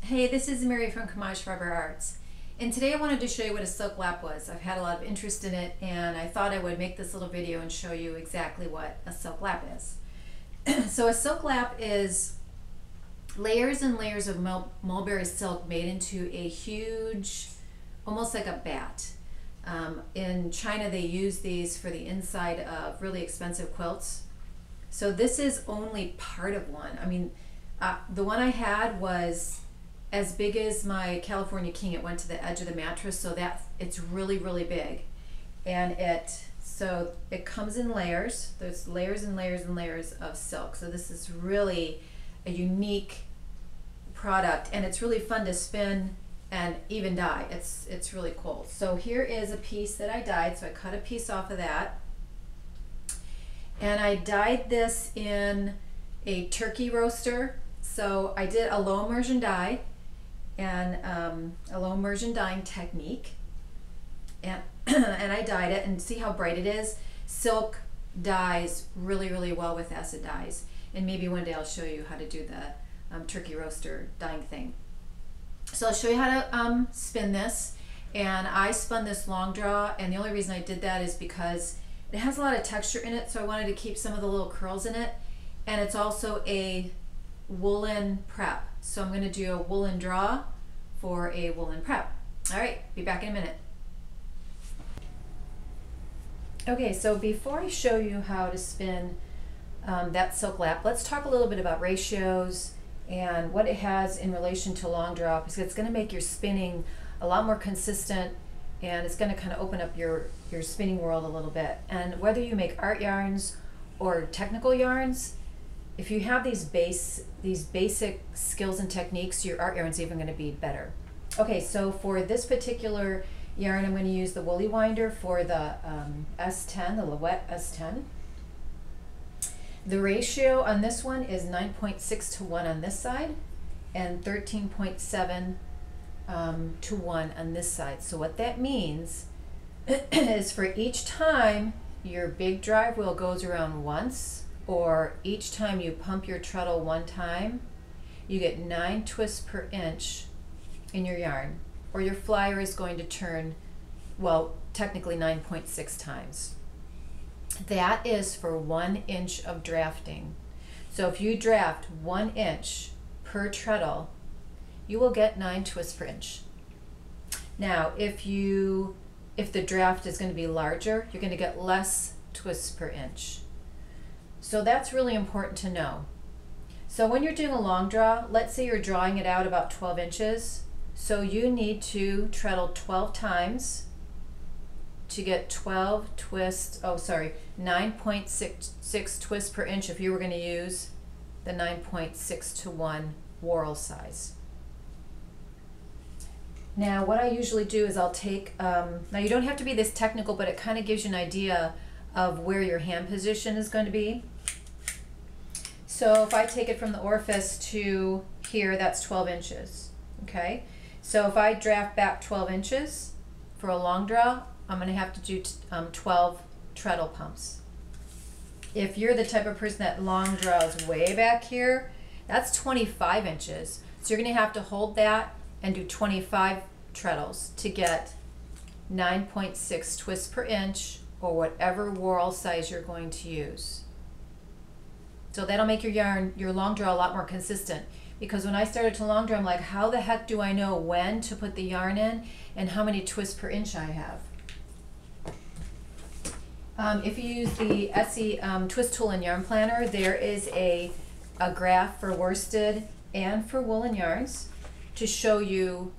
Hey, this is Mary from Kamaj Fiber Arts, and today I wanted to show you what a silk lap was. I've had a lot of interest in it, and I thought I would make this little video and show you exactly what a silk lap is. So a silk lap is layers and layers of mulberry silk made into a huge, almost like a bat. In China they use these for the inside of really expensive quilts. So this is only part of one. I mean, the one I had was as big as my California King. It went to the edge of the mattress, so that it's really, really big. And so it comes in layers. There's layers and layers and layers of silk. So this is really a unique product, and it's really fun to spin and even dye. It's really cool. So here is a piece that I dyed. So I cut a piece off of that, and I dyed this in a turkey roaster. So I did a low immersion dye and a low immersion dyeing technique, and and I dyed it, and see how bright it is. Silk dyes really, really well with acid dyes, and maybe one day I'll show you how to do the turkey roaster dyeing thing. So I'll show you how to spin this, and I spun this long draw, and the only reason I did that is because it has a lot of texture in it, so I wanted to keep some of the little curls in it, and it's also a woolen prep. So I'm going to do a woolen draw for a woolen prep. All right, be back in a minute. Okay, so before I show you how to spin that silk lap, let's talk a little bit about ratios and what it has in relation to long draw, because it's going to make your spinning a lot more consistent, and it's going to kind of open up your spinning world a little bit. And whether you make art yarns or technical yarns, if you have these basic skills and techniques, your art yarn's even going to be better. Okay, so for this particular yarn, I'm going to use the woolly winder for the S10, the Lowette S10. The ratio on this one is 9.6 to 1 on this side, and 13.7 to 1 on this side. So what that means is for each time your big drive wheel goes around once, or each time you pump your treadle one time, you get 9 twists per inch in your yarn, or your flyer is going to turn, well, technically 9.6 times. That is for 1 inch of drafting. So if you draft 1 inch per treadle, you will get 9 twists per inch. Now, if the draft is going to be larger, you're going to get less twists per inch. So that's really important to know. So when you're doing a long draw, let's say you're drawing it out about 12 inches. So you need to treadle 12 times to get 12 twists, 9.6 twists per inch if you were going to use the 9.6 to 1 whorl size. Now what I usually do is I'll take, now you don't have to be this technical, but it kind of gives you an idea of where your hand position is going to be. So if I take it from the orifice to here, that's 12 inches. Okay, so if I draft back 12 inches for a long draw, I'm going to have to do 12 treadle pumps. If you're the type of person that long draws way back here, that's 25 inches. So you're going to have to hold that and do 25 treadles to get 9.6 twists per inch, or whatever whorl size you're going to use. So that'll make your yarn, your long draw, a lot more consistent. Because when I started to long draw, I'm like, how the heck do I know when to put the yarn in and how many twists per inch I have? If you use the Etsy twist tool and yarn planner, there is a graph for worsted and for woolen yarns to show you,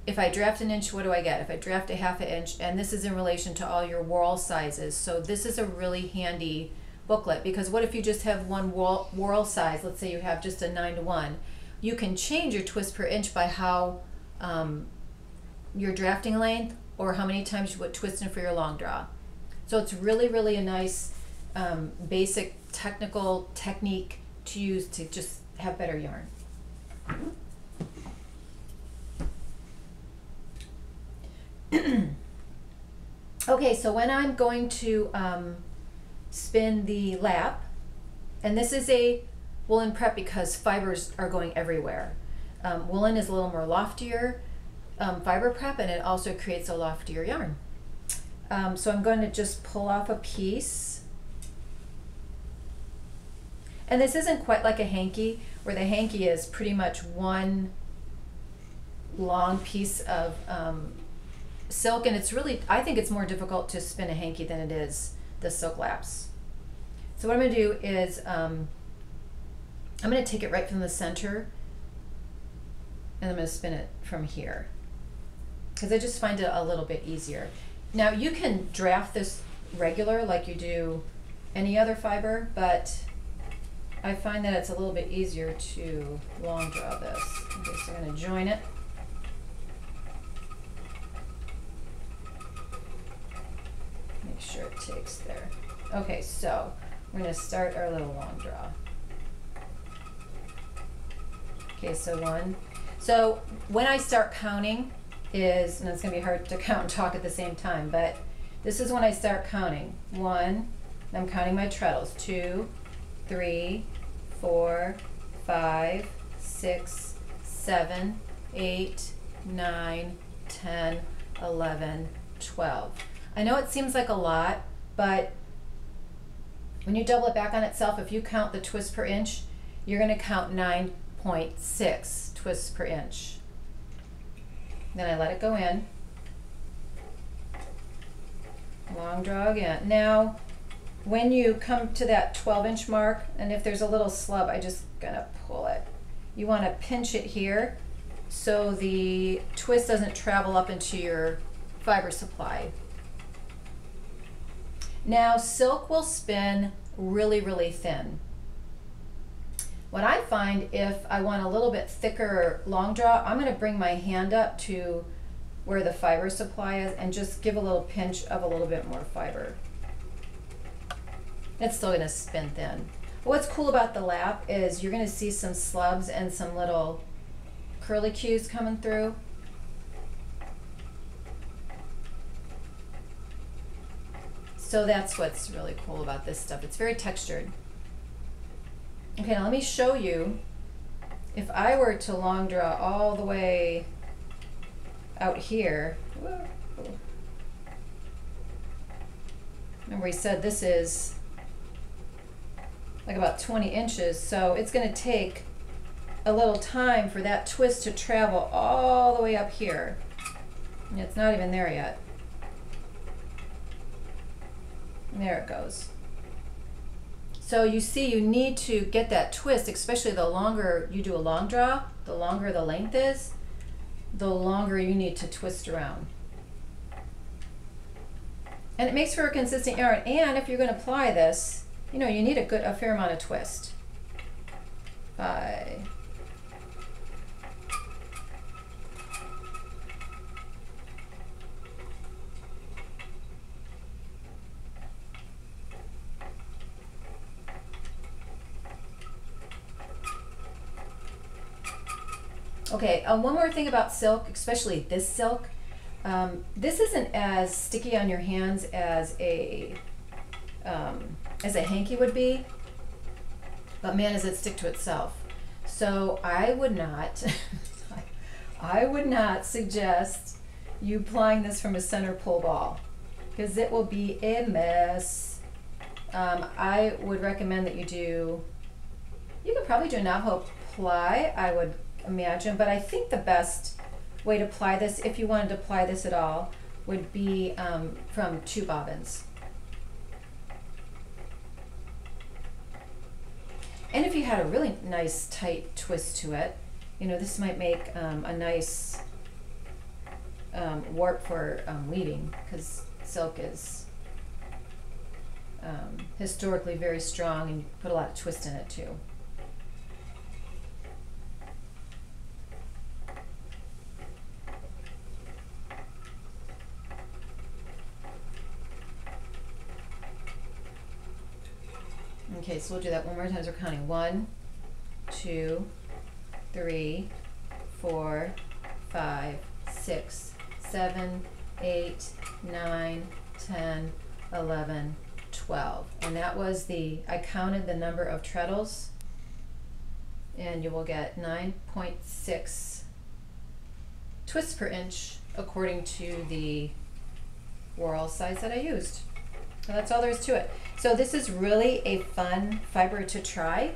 if I draft an inch, what do I get? If I draft a half an inch, and this is in relation to all your whorl sizes. So this is a really handy booklet, because what if you just have one whorl size? Let's say you have just a 9 to 1. You can change your twist per inch by how your drafting length, or how many times you put twist in for your long draw. So it's really, really a nice basic technical technique to use to just have better yarn. Okay, so when I'm going to spin the lap, and this is a woolen prep because fibers are going everywhere. woolen is a little more loftier fiber prep, and it also creates a loftier yarn. So I'm going to just pull off a piece. And this isn't quite like a hanky, where the hanky is pretty much one long piece of silk, and it's really, I think it's more difficult to spin a hanky than it is the silk laps. So what I'm going to do is I'm going to take it right from the center, and I'm going to spin it from here, because I just find it a little bit easier. Now you can draft this regular like you do any other fiber, but I find that it's a little bit easier to long draw this. Okay, so I'm going to join it. Make sure it takes there. Okay, so we're going to start our little long draw. Okay, so one. So when I start counting is, and it's going to be hard to count and talk at the same time, but this is when I start counting. 1, I'm counting my treadles. 2, 3, 4, 5, 6, 7, 8, 9, 10, 11, 12. I know it seems like a lot, but when you double it back on itself, if you count the twists per inch, you're going to count 9.6 twists per inch. Then I let it go in. Long draw again. Now, when you come to that 12-inch mark, and if there's a little slub, I just gonna pull it. You want to pinch it here so the twist doesn't travel up into your fiber supply. Now, silk will spin really, really thin. What I find, if I want a little bit thicker long draw, I'm going to bring my hand up to where the fiber supply is and just give a little pinch of a little bit more fiber. It's still going to spin thin. But what's cool about the lap is you're going to see some slubs and some little curlicues coming through. So that's what's really cool about this stuff. It's very textured. Okay, now let me show you, if I were to long draw all the way out here, remember we said this is like about 20 inches, so it's going to take a little time for that twist to travel all the way up here. And it's not even there yet. And there it goes. So you see, you need to get that twist, especially the longer you do a long draw, the longer the length is, the longer you need to twist around. And it makes for a consistent yarn. And if you're going to apply this, you know, you need a fair amount of twist. 5. Okay, one more thing about silk, especially this silk. This isn't as sticky on your hands as a hanky would be, but man, does it stick to itself. So I would not, I would not suggest you applying this from a center pull ball, because it will be a mess. I would recommend that you could probably do a Navajo ply, I would imagine, but I think the best way to apply this, if you wanted to apply this at all, would be from 2 bobbins. And if you had a really nice tight twist to it, you know, this might make a nice warp for weaving, because silk is historically very strong and you put a lot of twist in it too. Okay, so we'll do that one more time as we're counting. 1, 2, 3, 4, 5, 6, 7, 8, 9, 10, 11, 12. And that was I counted the number of treadles and you will get 9.6 twists per inch according to the whorl size that I used. So that's all there is to it. So this is really a fun fiber to try.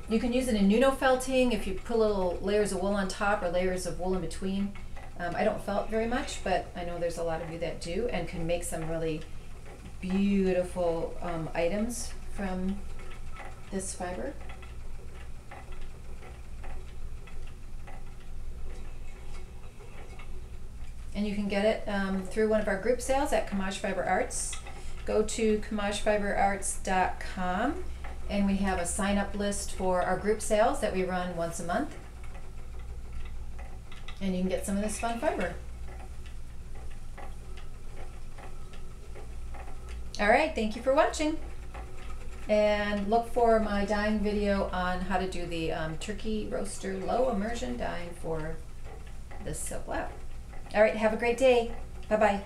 You can use it in Nuno felting if you put little layers of wool on top or layers of wool in between. I don't felt very much, but I know there's a lot of you that do and can make some really beautiful items from this fiber. And you can get it through one of our group sales at Kamaj Fiber Arts. Go to kamajfiberarts.com and we have a sign up list for our group sales that we run once a month. And you can get some of this fun fiber. All right, thank you for watching. And look for my dyeing video on how to do the turkey roaster low immersion dyeing for this silk lap. All right, have a great day. Bye-bye.